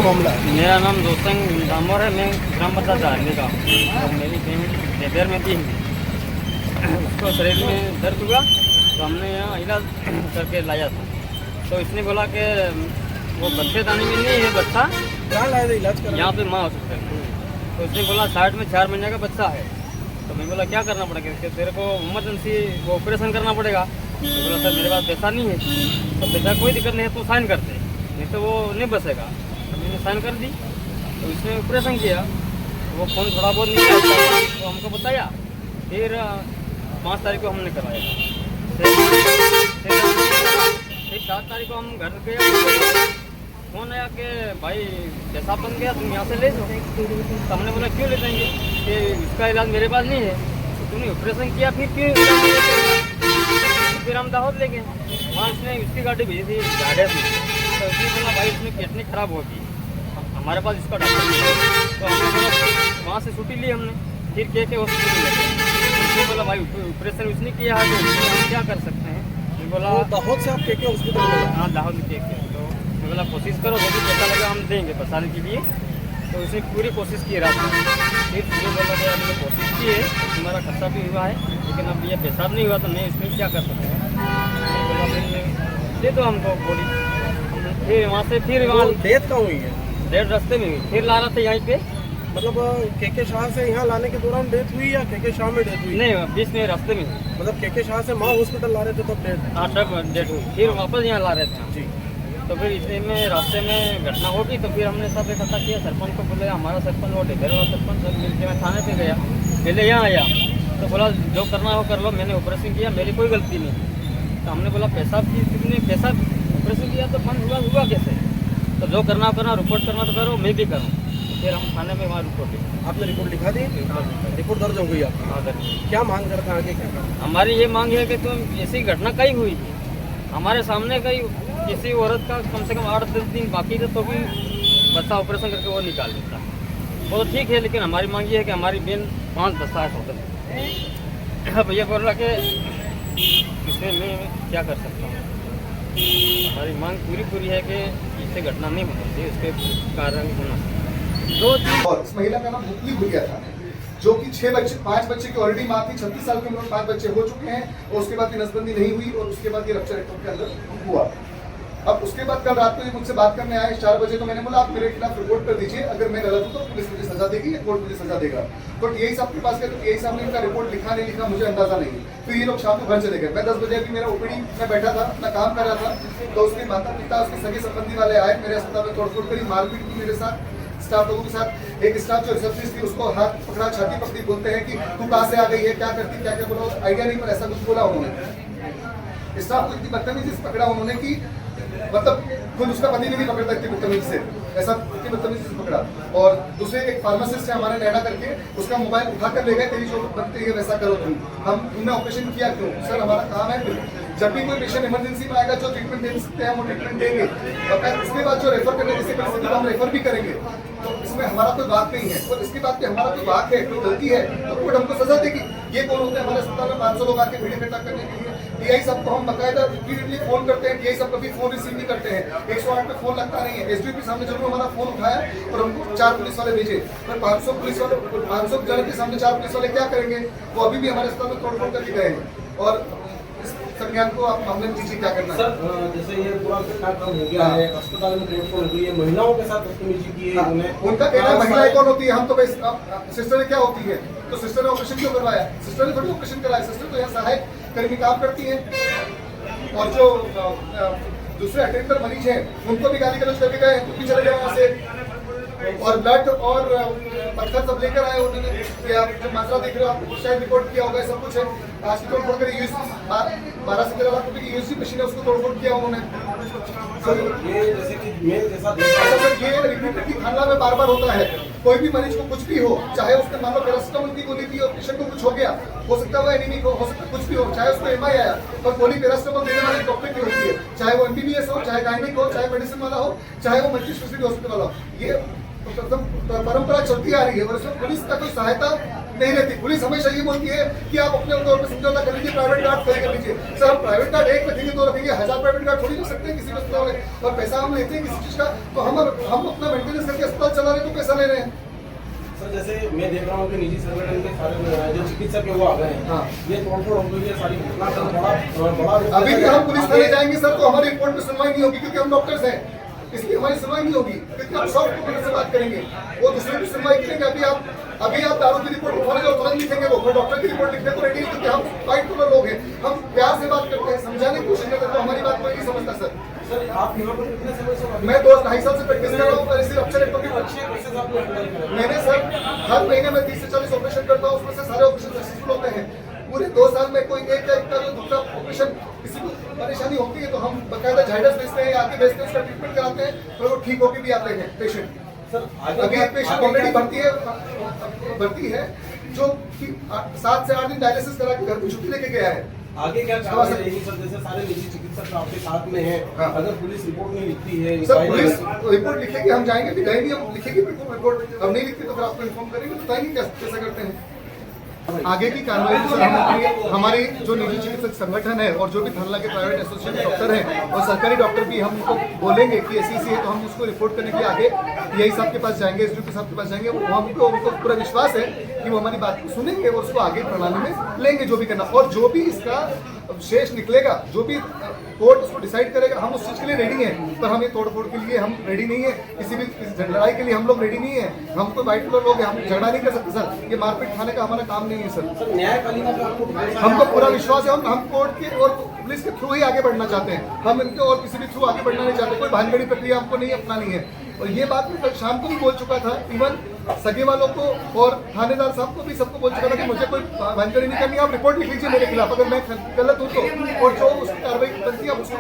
पूरा मामला है? मेरा नाम दोस्तंग दामोर है, मैं ग्राम पंचायत डालने का हूँ और मेरी बहन इधर में थी, उसको शरीर में दर्द हुआ तो हमने यहाँ इलाज करके लाया था। तो इसने बोला कि वो बच्चेदानी में नहीं है बच्चा, कहाँ लाए थे इलाज कर? यहाँ पे माँ हॉस्पिटल में। तो उसने बोला 60 में 4 महीने का बच्चा है। तो मैं बोला क्या करना पड़ेगा, कि तेरे को इमरजेंसी वो ऑपरेशन करना पड़ेगा। तो बोला सर मेरे पास पैसा नहीं है। तो पैसा कोई दिक्कत नहीं है, तो साइन कर दे, नहीं तो वो नहीं बचेगा। तो मैंने साइन कर दी, तो इसने ऑपरेशन किया। वो फोन थोड़ा बहुत निकला तो हमको बताया। फिर 5 तारीख को हमने कराया। फिर 7 तारीख को हम घर गए, फोन आया कि भाई पैसा बन गया, तुम यहाँ से ले जाओ। तो हमने बोला क्यों ले जाएंगे, कि इसका इलाज मेरे पास नहीं है, तो तुमने ऑपरेशन किया फिर क्यों इलाज नहीं है? फिर हम दाहोद ले गए, वहाँ इसने उसकी गाड़ी भेजी थी गाड़िया से। तो उसने बोला भाई इसमें किडनी खराब होगी, हमारे पास इसका डॉक्टर नहीं है। तो हमने बोला वहाँ से छुट्टी ली हमने, फिर के हॉस्पिटल ले गए। उसने बोला भाई ऑपरेशन उसने किया है तो हम क्या कर सकते हैं। मैं बोला दाहोद से आप के हॉस्पिटल में गए? हाँ दाहोद के। तो मैं बोला कोशिश करो, जो भी पैसा लगा हम देंगे बचाने के लिए। तो उसने पूरी कोशिश की रात में। फिर मुझे बोला कि हमने कोशिश की है, तुम्हारा खर्चा भी हुआ है, लेकिन अब ये पेशाब नहीं हुआ तो मैं इसमें क्या कर सकता हूँ। मैं बोला फिर दे दो हमको बॉडी। फिर वहाँ से फिर वहाँ डेथ कहाँ हुई है? डेढ़ रास्ते में हुई, फिर ला रहा था यहीं पे। मतलब के शाह से यहाँ लाने के दौरान डेथ हुई या के शाह में डेथ हुई? नहीं, बीच में रास्ते में हुई। मतलब के शाह से माँ हॉस्पिटल ला रहे थे तब डेथ? हाँ तब डेथ हुई, फिर वापस यहाँ ला रहे थे हम। जी। तो फिर इतने में रास्ते में घटना होगी, तो फिर हमने सब इकट्ठा किया। सरपंच को बोले, हमारा सरपंच वो ढेर वाला सरपंच सब मिलकर मैं थाने पे गया, पहले यहाँ आया। तो बोला जो करना हो कर लो, मैंने ऑपरेशन किया, मेरी कोई गलती नहीं। तो हमने बोला पैसा पैसा ऑपरेशन किया तो बंद हुआ कैसे? तो जो करना हो करना, रिपोर्ट करना तो करो, मैं भी करूँ। फिर हम थाने में वहाँ रिपोर्ट दी। आपने रिपोर्ट लिखा दी? रिपोर्ट दर्ज हो गई आपकी? हाँ सर। क्या मांग करते हैं आगे क्या? हमारी ये मांग है कि तुम ऐसी घटना कहीं हुई है हमारे सामने, कहीं किसी औरत का कम से कम 8-10 दिन बाकी थे तो भी बच्चा ऑपरेशन करके वो निकाल देता। वो तो ठीक है, लेकिन हमारी मांग ये है कि हमारी बहन 5 बच्चा है टोटल। अब ये बोल रहा कि इसमें मैं क्या कर सकता हूँ। हमारी मांग पूरी है कि इससे घटना नहीं होनी चाहिए, इसके कारण होना। और इस महिला का नाम भुतली भुलिया था, जो कि 5 बच्चे की ऑलरेडी माँ थी। 36 साल की उम्र में 5 बच्चे हो चुके हैं और उसके बाद की नसबंदी नहीं हुई और उसके बाद ये रप्चर एक्ट के अंदर हुआ। अब उसके बाद कल रात को ये मुझसे बात करने आए 4 बजे। तो मैंने बोला आप मेरे खिलाफ रिपोर्ट कर दीजिए, अगर मैं गलत हूँ तो पुलिस मुझे सजा देगी या कोर्ट मुझे सजा देगा। तो यही साहब के पास गए, तो यही साहब ने इनका रिपोर्ट लिखा नहीं लिखा मुझे अंदाजा नहीं। फिर ये लोग शाम को घर चले गए। मैं 10 बजे अभी मेरा ओपीडी में बैठा था, अपना काम कर रहा था। तो उसके माता पिता, उसके सगे संबंधी वाले आए, मेरे अस्पताल में तोड़फोड़ करी, मारपीट की मेरे साथ, स्टाफ लोगों के साथ। एक स्टाफ जो रिसेप्शनिस्ट थी उसको हाथ पकड़ा, छाती पकड़ी, बोलते हैं कि तू कहाँ से आ गई है, क्या करती, क्या क्या बोला, आइडिया नहीं, पर ऐसा कुछ बोला उन्होंने। स्टाफ को इतनी बदतमीजी से पकड़ा उन्होंने कि मतलब खुद उसका पति भी नहीं पकड़ता इतनी बदतमीजी से, ऐसा इतनी बदतमीजी से पकड़ा। और दूसरे एक फार्मासिस्ट है हमारे नैना करके, उसका मोबाइल उठा कर ले गए, तेरी जो बनती है वैसा करो तुमने ऑपरेशन किया क्यों? सर हमारा काम है, जब भी कोई पेशेंट इमरजेंसी में आएगा जो ट्रीटमेंट दे सकते हैं वो ट्रीटमेंट देंगे, और इसके बाद जो रेफर करने जैसे परिस्थिति को हम रेफर भी करेंगे। तो इसमें हमारा कोई बात नहीं है, और इसके बाद भी हमारा कोई बात है, कोई गलती है तो कोर्ट हमको सजा देगी। ये कौन होते हैं हमारे अस्पताल में 500 लोग आके भीड़ इकट्ठा करने के लिए? टीआई साहब को हम बकायदा रिपीटेडली फोन करते हैं, टीआई साहब कभी फोन रिसीव नहीं करते हैं, 108 पे फोन लगता नहीं है। एसडीओ के सामने जरूर हमारा फोन उठाया और हमको 4 पुलिस वाले भेजे, पर 500 पुलिस वाले 500 जन के सामने 4 पुलिस वाले क्या करेंगे? वो अभी भी हमारे अस्पताल में तोड़फोड़ करके गए हैं। और इस संज्ञान को आप मामले में दीजिए, क्या करना है? सर जैसे ये पूरा घटनाक्रम हो गया है, अस्पताल में तोड़फोड़ हुई है, महिलाओं के साथ बदतमीजी की है, उनका कहना है महिलाएं कौन होती है, हम तो सिस्टर क्या होती है, तो सिस्टर ने ऑपरेशन क्यों करवाया? सिस्टर ने थोड़ी ऑपरेशन कराया, सिस्टर तो यहाँ सहायक कर्मी काम करती है। और जो दूसरे अटेंडर मरीज हैं उनको भी गाली गलौज करके गए, तुम भी चले जाओ वहाँ से। और ब्लड और पत्थर सब लेकर आए उन्होंने, कि आप जो माजरा देख रहे हो आप शायद रिपोर्ट किया होगा, सब कुछ है। आज की तोड़फोड़ कर 12 से 13 लाख रुपए की यूएसडी मशीन है, उसको तोड़फोड़ किया उन्होंने। ये जैसे कि मेल जैसा ये रिपीटेड की खाना में बार बार होता है। कोई भी मरीज को कुछ भी हो, चाहे उसने मान लो पैरासिटामोल की गोली दी और पेशेंट को कुछ हो गया, हो सकता है एनीमिक हो सकता है कुछ भी हो, चाहे उसको एमआई आया, पर गोली पैरासिटामोल देने वाले डॉक्टर की होती है, चाहे वो एमबीबीएस हो, चाहे गायनिक हो, चाहे मेडिसिन वाला हो, चाहे वो मल्टी स्पेशलिटी हॉस्पिटल वाला हो। ये परंपरा चलती आ रही है और इसमें पुलिस का कोई सहायता नहीं रहती। पुलिस हमेशा ये बोलती है कि आप अपने तौर पर समझौता कर लीजिए, प्राइवेट गार्ड खड़े कर लीजिए। सर, हम प्राइवेट गार्ड एक रखेंगे, दो रखेंगे, 1000 प्राइवेट गार्ड थोड़ी रख सकते हैं किसी अस्पताल में, और पैसा हम लेते हैं किसी चीज का, तो हम अपना मेंटेनेंस करके अस्पताल चला रहे हैं तो पैसा ले रहे हैं। सर, जैसे मैं देख रहा हूँ कि निजी संगठन के सारे जो चिकित्सक है वो आ गए हैं। हाँ। ये तोड़फोड़ हो गई है सारी घटना का बड़ा अभी भी हम पुलिस थाने जाएंगे सर तो हमारी रिपोर्ट में सुनवाई नहीं होगी, क्योंकि हम डॉक्टर्स हैं, इसलिए हमारी सुनवाई नहीं होगी, क्योंकि हम सॉफ्ट कॉपी से बात करेंगे, वो दूसरे की सुनवाई करेंगे। अभी आप दारू की रिपोर्ट उठाने जाओ तुरंत लिखेंगे, वो डॉक्टर की रिपोर्ट लिखने को रेडी, क्योंकि हम फाइट कलर लोग हैं, हम प्यार से बात करते हैं, समझाने की कोशिश करते हैं, तो हमारी बात कोई नहीं समझता सर। सर, आप यहाँ पर कितने समय से मैं 2-2.5 साल से प्रैक्टिस कर रहा हूँ और इसी रप्चर एक्ट के अच्छे केसेस आपने हैंडल करे हैं। मैंने सर हर महीने में 30 से 40 ऑपरेशन करता हूँ, उसमें से सारे ऑपरेशन सक्सेसफुल होते हैं। पूरे 2 साल में कोई एक टाइप का जो दूसरा ऑपरेशन किसी को परेशानी होती है तो हम बकायदा झाइडस भेजते हैं, आके भेजते हैं, उसका ट्रीटमेंट कराते हैं, और वो ठीक होकर भी आते हैं पेशेंट। सर, अभी एक पेशेंट ऑलरेडी भर्ती है जो कि 7 से 8 दिन डायलिसिस करा के घर पे छुट्टी लेके गया है। आगे क्या कार्रवाई रहेगी सर? जैसे सारे निजी चिकित्सक आपके साथ में हैं, हाँ। अगर पुलिस रिपोर्ट नहीं लिखती है, सर, पुलिस रिपोर्ट लिखेगी, हम जाएंगे, दिखाएंगे, हम लिखेगी बिल्कुल रिपोर्ट, अब नहीं लिखती तो फिर आपको इन्फॉर्म करेंगे, बताएंगे कैसे करते हैं आगे की कार्रवाई। सर, हम हमारे जो निजी चिकित्सक संगठन है और जो भी थाना के प्राइवेट एसोसिएशन डॉक्टर हैं और सरकारी डॉक्टर भी हम उनको बोलेंगे कि ऐसी है, तो हम उसको रिपोर्ट करने के लिए आगे यही साहब के पास जाएंगे, एसडीओ के साहब के पास जाएंगे। उनको पूरा विश्वास है कि वो हमारी बात को सुनेंगे और उसको आगे प्रणाली में लेंगे, जो भी करना, और जो भी इसका शेष निकलेगा, जो भी कोर्ट उसको डिसाइड करेगा, हम उस चीज के लिए रेडी हैं। पर हम ये तोड़फोड़ के लिए हम रेडी नहीं है, किसी भी लड़ाई के लिए हम लोग रेडी नहीं है। हम कोई वाइट कलर लोग हैं, हम झगड़ा नहीं कर सकते सर, ये मारपीट खाने का हमारा काम नहीं है सर। सर, न्यायपालिका पे आपको भरोसा है? हमको पूरा विश्वास है, हम कोर्ट के और पुलिस के थ्रू ही आगे बढ़ना चाहते हैं, हम इनके और किसी भी थ्रू आगे बढ़ना नहीं चाहते, कोई भानगड़ी प्रक्रिया हमको नहीं अपनानी है। और ये बात मैं कल शाम को भी बोल चुका था, इवन सगे वालों को और थानेदार साहब को भी सबको बोल चुका था कि मुझे कोई भानगड़ी नहीं करनी, आप रिपोर्ट लिख लीजिए मेरे खिलाफ, अगर मैं गलत हूँ तो, और जो उसकी कार्रवाई बनती है उसको